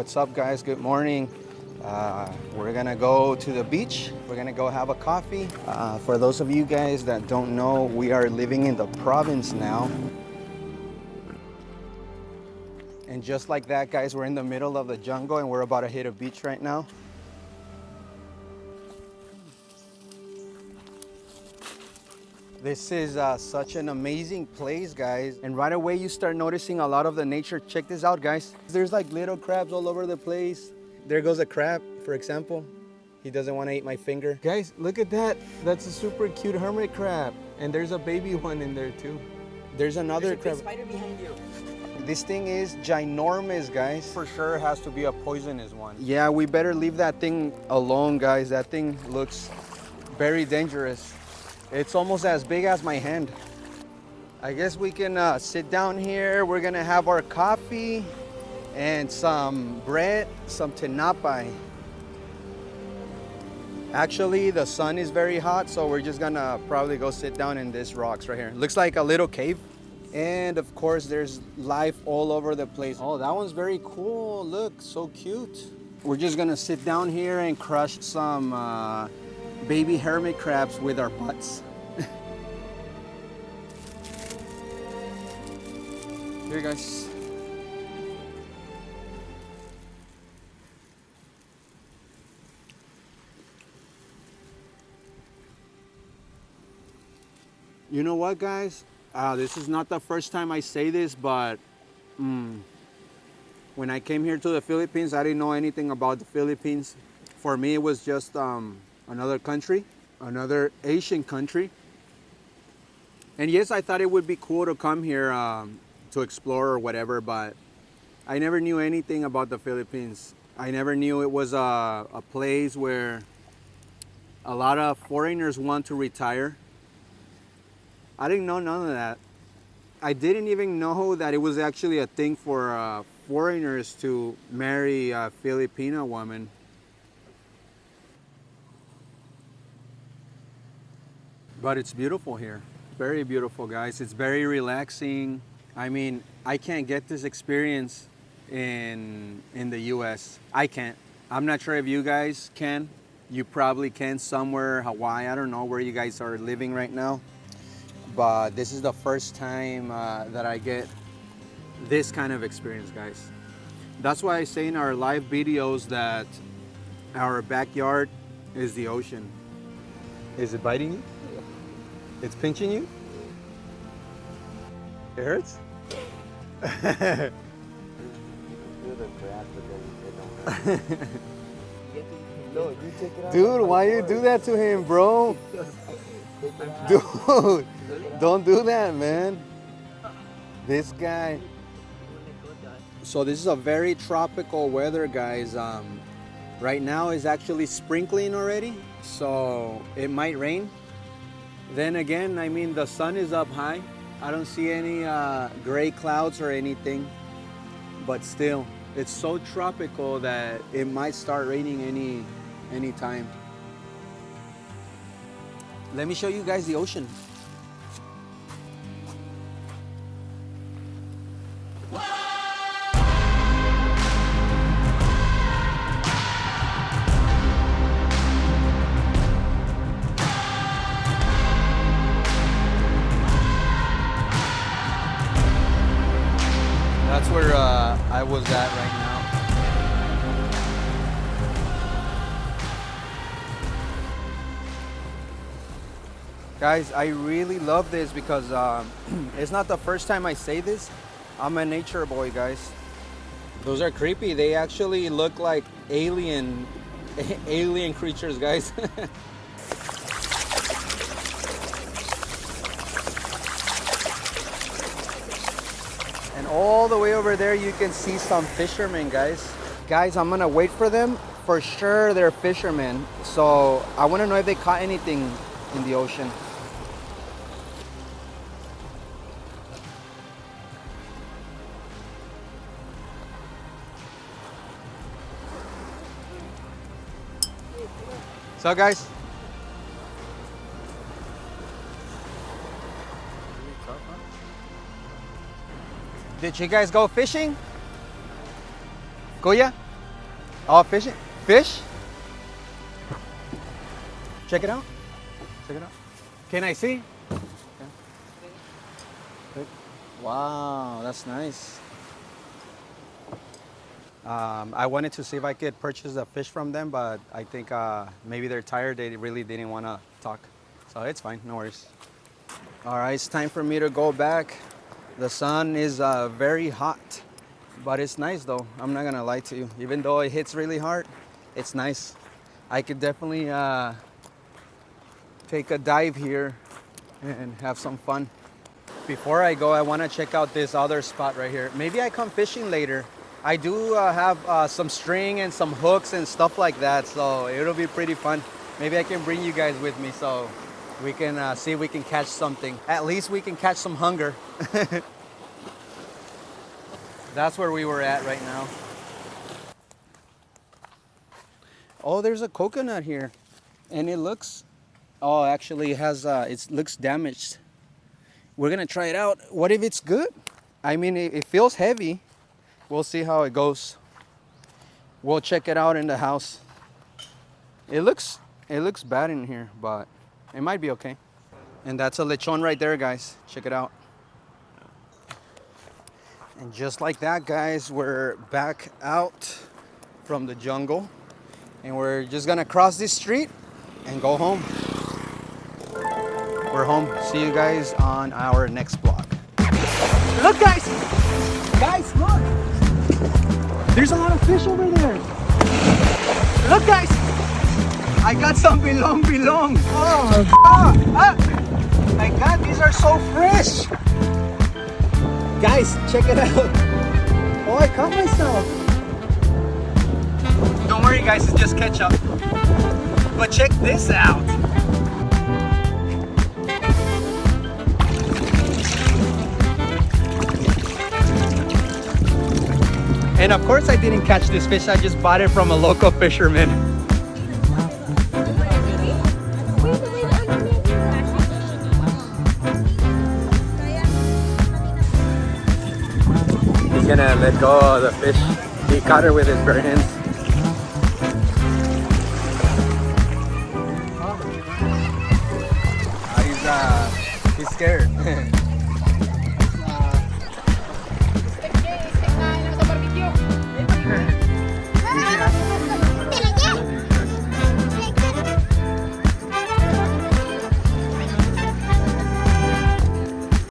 What's up, guys? Good morning. We're gonna go to the beach. We're gonna go have a coffee. For those of you guys that don't know, we are living in the province now. And just like that, guys, we're in the middle of the jungle and we're about to hit a beach right now. This is such an amazing place, guys. And right away you start noticing a lot of the nature. Check this out, guys. There's like little crabs all over the place. There goes a crab, for example. He doesn't want to eat my finger. Guys, look at that. That's a super cute hermit crab. And there's a baby one in there too. There's another crab. There's a big spider behind you. This thing is ginormous, guys. For sure has to be a poisonous one. Yeah, we better leave that thing alone, guys. That thing looks very dangerous. It's almost as big as my hand. I guess we can sit down here. We're gonna have our coffee and some bread, some tinapay. Actually, the sun is very hot, so we're just gonna probably go sit down in this rocks right here. Looks like a little cave. And of course, there's life all over the place. Oh, that one's very cool. Look, so cute. We're just gonna sit down here and crush some baby hermit crabs with our butts. Here, guys. You know what, guys? This is not the first time I say this, but when I came here to the Philippines, I didn't know anything about the Philippines. For me, it was just another country, another Asian country. And yes, I thought it would be cool to come here to explore or whatever, but I never knew anything about the Philippines. I never knew it was a place where a lot of foreigners want to retire. I didn't know none of that. I didn't even know that it was actually a thing for foreigners to marry a Filipino woman. But it's beautiful here. Very beautiful, guys. It's very relaxing. I mean, I can't get this experience in the US. I can't. I'm not sure if you guys can. You probably can somewhere, Hawaii. I don't know where you guys are living right now. But this is the first time that I get this kind of experience, guys. That's why I say in our live videos that our backyard is the ocean. Is it biting you? It's pinching you? It hurts? Dude, why you do that to him, bro? Dude, don't do that, man. This guy. So this is a very tropical weather, guys. Right now it's actually sprinkling already, so it might rain. Then again, I mean, the sun is up high. I don't see any gray clouds or anything, but still, it's so tropical that it might start raining any time. Let me show you guys the ocean. That's where I was at right now. Guys, I really love this because it's not the first time I say this. I'm a nature boy, guys. Those are creepy. They actually look like alien creatures, guys. And all the way over there, you can see some fishermen, guys. Guys, I'm gonna wait for them. For sure, they're fishermen. So I wanna know if they caught anything in the ocean. So guys, did you guys go fishing? Kuya? Oh, fishing? Fish? Check it out. Check it out. Can I see? Yeah. Wow, that's nice. I wanted to see if I could purchase a fish from them, but I think maybe they're tired. They really didn't want to talk. So it's fine, no worries. All right, it's time for me to go back. The sun is very hot, but it's nice though. I'm not gonna lie to you. Even though it hits really hard, it's nice. I could definitely take a dive here and have some fun. Before I go, I wanna check out this other spot right here. Maybe I come fishing later. I do have some string and some hooks and stuff like that, so it'll be pretty fun. Maybe I can bring you guys with me so we can see if we can catch something. At least we can catch some hunger. That's where we were at right now. Oh, there's a coconut here. And it looks, oh, actually it has, it looks damaged. We're gonna try it out. What if it's good? I mean, it feels heavy. We'll see how it goes. We'll check it out in the house. It looks bad in here, but it might be okay. And that's a lechon right there, guys. Check it out. And just like that, guys, we're back out from the jungle. And we're just gonna cross this street and go home. We're home. See you guys on our next vlog. Look, guys! Guys, look! There's a lot of fish over there. Look, guys! I got some belong. Oh, my God, these are so fresh. Guys, check it out. Oh, I caught myself. Don't worry, guys, it's just ketchup. But check this out. And of course I didn't catch this fish, I just bought it from a local fisherman. He's gonna let go of the fish. He caught her with his bare hands. He's scared.